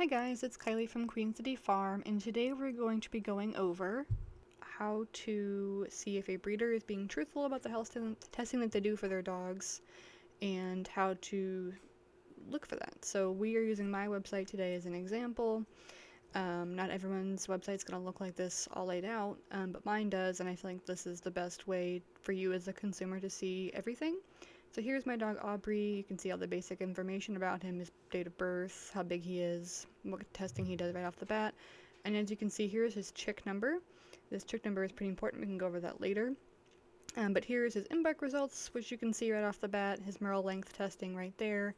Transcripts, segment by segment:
Hi guys, it's Kylie from Queen City Farm, and today we're going to be going over how to see if a breeder is being truthful about the health testing that they do for their dogs and how to look for that. So we are using my website today as an example. Not everyone's website is going to look like this all laid out, but mine does, and I feel like this is the best way for you as a consumer to see everything. So here's my dog Aubrey. You can see all the basic information about him, his date of birth, how big he is, what testing he does right off the bat. And as you can see, here's his chick number. This chick number is pretty important. We can go over that later. But here's his embark results, which you can see right off the bat, his Merle length testing right there.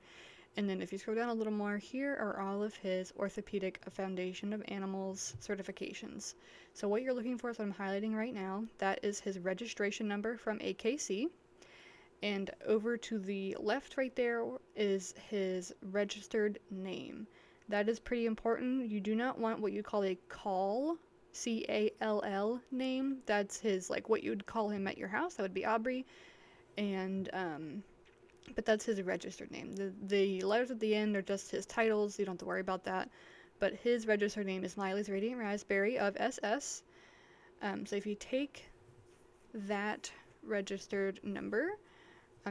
And then if you scroll down a little more, here are all of his Orthopedic Foundation of Animals certifications. So what you're looking for is what I'm highlighting right now. That is his registration number from AKC. And over to the left right there is his registered name. That is pretty important. You do not want what you call a call, C-A-L-L name. That's his, like what you would call him at your house. That would be Aubrey. And, but that's his registered name. The letters at the end are just his titles. You don't have to worry about that. But his registered name is Miley's Radiant Raspberry of SS. So if you take that registered number,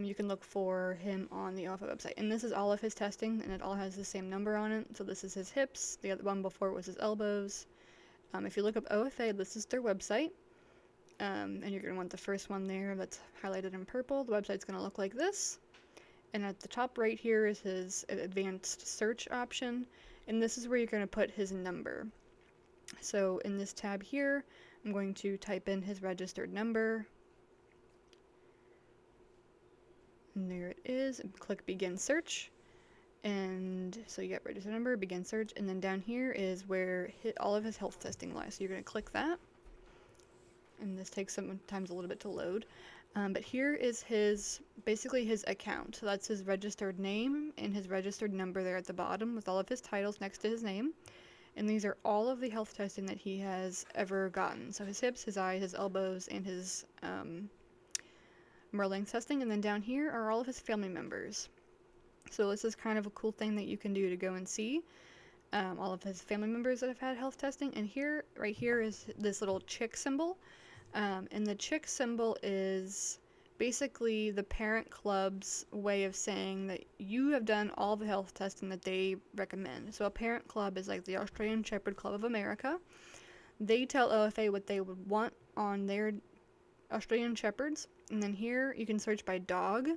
you can look for him on the OFA website. And this is all of his testing, and it all has the same number on it. So this is his hips. The other one before was his elbows. If you look up OFA, this is their website. And you're going to want the first one there that's highlighted in purple. The website's going to look like this. And at the top right here is his advanced search option. And this is where you're going to put his number. So in this tab here, I'm going to type in his registered number. And there it is. Click begin search. And so you get registered number, begin search, and then down here is where all of his health testing lies. So you're going to click that. And this takes sometimes a little bit to load. But here is basically his account. So that's his registered name and his registered number there at the bottom with all of his titles next to his name. And these are all of the health testing that he has ever gotten. So his hips, his eyes, his elbows, and his Merle length testing. And then down here are all of his family members. So this is kind of a cool thing that you can do to go and see all of his family members that have had health testing. And here, right here, is this little chick symbol. And the chick symbol is basically the parent club's way of saying that you have done all the health testing that they recommend. So a parent club is like the Australian Shepherd Club of America. They tell OFA what they would want on their Australian Shepherds. And then here you can search by dog.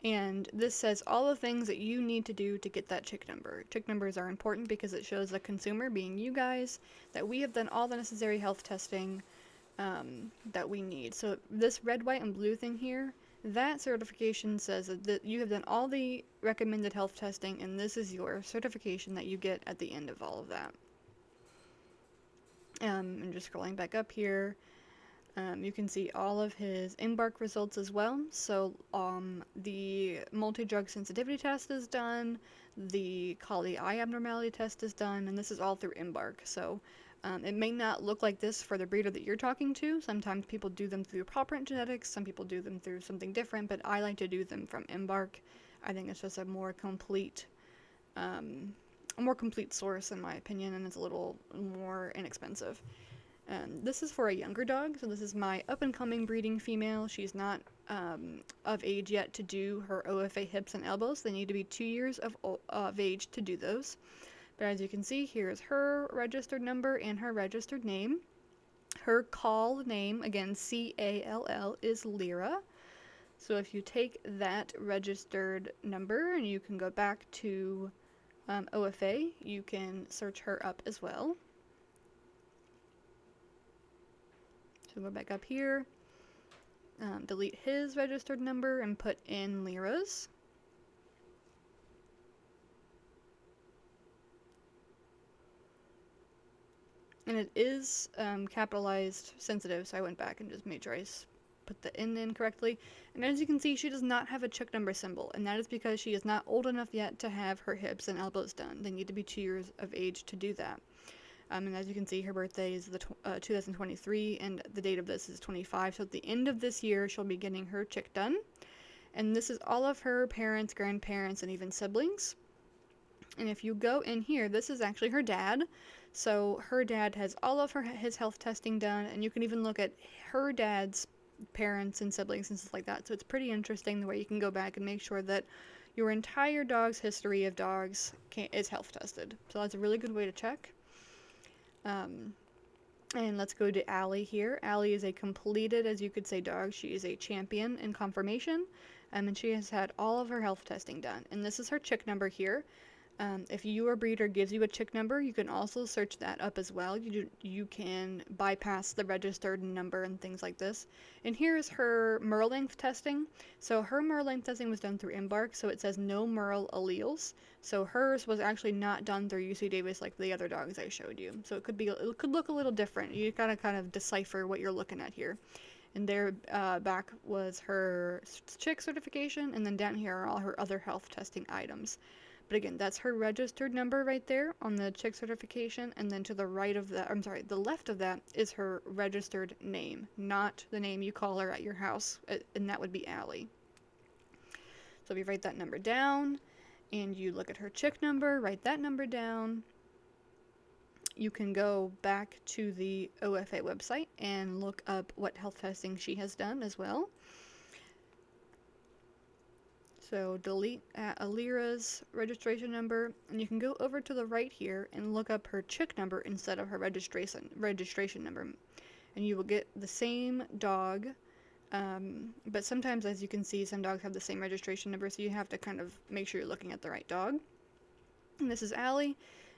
And this says all the things that you need to do to get that chick number. Chick numbers are important because it shows the consumer, being you guys, that we have done all the necessary health testing that we need. So this red, white, and blue thing here, that certification says that you have done all the recommended health testing, and this is your certification that you get at the end of all of that. And just scrolling back up here, you can see all of his embark results as well. So the multi-drug sensitivity test is done, the collie eye abnormality test is done, and this is all through embark. So it may not look like this for the breeder that you're talking to. Sometimes people do them through paw print genetics, some people do them through something different, but I like to do them from embark. I think it's just a more complete source in my opinion, and it's a little more inexpensive. This is for a younger dog, so this is my up-and-coming breeding female. She's not of age yet to do her OFA hips and elbows. They need to be 2 years of age to do those. But as you can see, here's her registered number and her registered name. Her call name, again, C-A-L-L, is Lyra. So if you take that registered number and you can go back to OFA, you can search her up as well. So go back up here, delete his registered number and put in Lyra's. And it is capitalized sensitive, so I went back and just made sure I put the N in correctly. And as you can see, she does not have a chick number symbol, and that is because she is not old enough yet to have her hips and elbows done. They need to be 2 years of age to do that. And as you can see, her birthday is 2023, and the date of this is 25. So at the end of this year, she'll be getting her chick done. And this is all of her parents, grandparents, and even siblings. And if you go in here, this is actually her dad. So her dad has all of his health testing done, and you can even look at her dad's parents and siblings and stuff like that. So it's pretty interesting the way you can go back and make sure that your entire dog's history of dogs is health tested. So that's a really good way to check. And let's go to Allie here. Allie is a completed, as you could say, dog. She is a champion in conformation, and she has had all of her health testing done. And this is her chick number here. If your breeder gives you a chick number, you can also search that up as well. You can bypass the registered number and things like this. And here is her Merle length testing. So her Merle length testing was done through Embark, so it says no Merle alleles. So hers was actually not done through UC Davis like the other dogs I showed you. So it could look a little different. You gotta kind of decipher what you're looking at here. And there back was her chick certification, and then down here are all her other health testing items. But again, that's her registered number right there on the chick certification, and then to the right of that, the left of that is her registered name, not the name you call her at your house, and that would be Allie. So if you write that number down, and you look at her chick number, write that number down, you can go back to the OFA website and look up what health testing she has done as well. So delete Alira's registration number, and you can go over to the right here and look up her chick number instead of her registration number, and you will get the same dog. But sometimes, as you can see, some dogs have the same registration number, so you have to kind of make sure you're looking at the right dog. And this is Allie,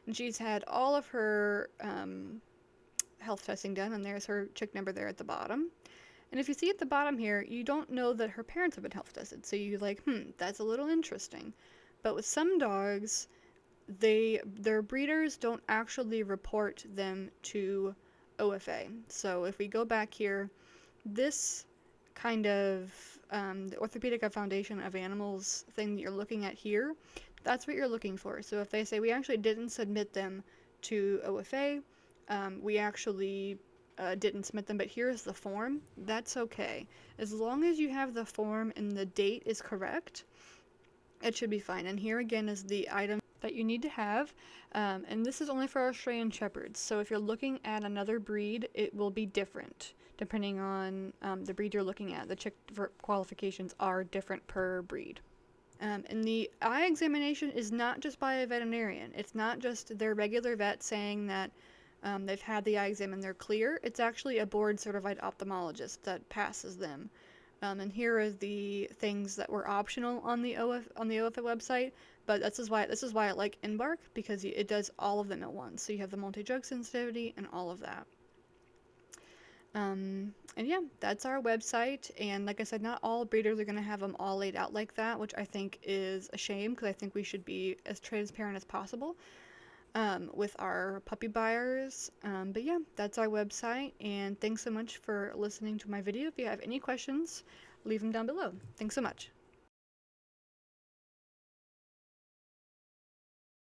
and she's had all of her health testing done, and there's her chick number there at the bottom. And if you see at the bottom here, you don't know that her parents have been health tested. So you're like, that's a little interesting. But with some dogs, their breeders don't actually report them to OFA. So if we go back here, this kind of the Orthopedic Foundation of Animals thing that you're looking at here, that's what you're looking for. So if they say, we actually didn't submit them to OFA, we actually didn't submit them, but here's the form, that's okay. As long as you have the form and the date is correct, it should be fine. And here again is the item that you need to have, and this is only for Australian Shepherds. So if you're looking at another breed, it will be different depending on the breed you're looking at. The chick qualifications are different per breed. And the eye examination is not just by a veterinarian. It's not just their regular vet saying that they've had the eye exam and they're clear. It's actually a board-certified ophthalmologist that passes them. And here are the things that were optional on the OFA website. But this is why I like Embark, because it does all of them at once. So you have the multi-drug sensitivity and all of that. And yeah, that's our website. And like I said, not all breeders are going to have them all laid out like that, which I think is a shame, because I think we should be as transparent as possible with our puppy buyers. But yeah, that's our website, and thanks so much for listening to my video. If you have any questions, leave them down below. Thanks so much.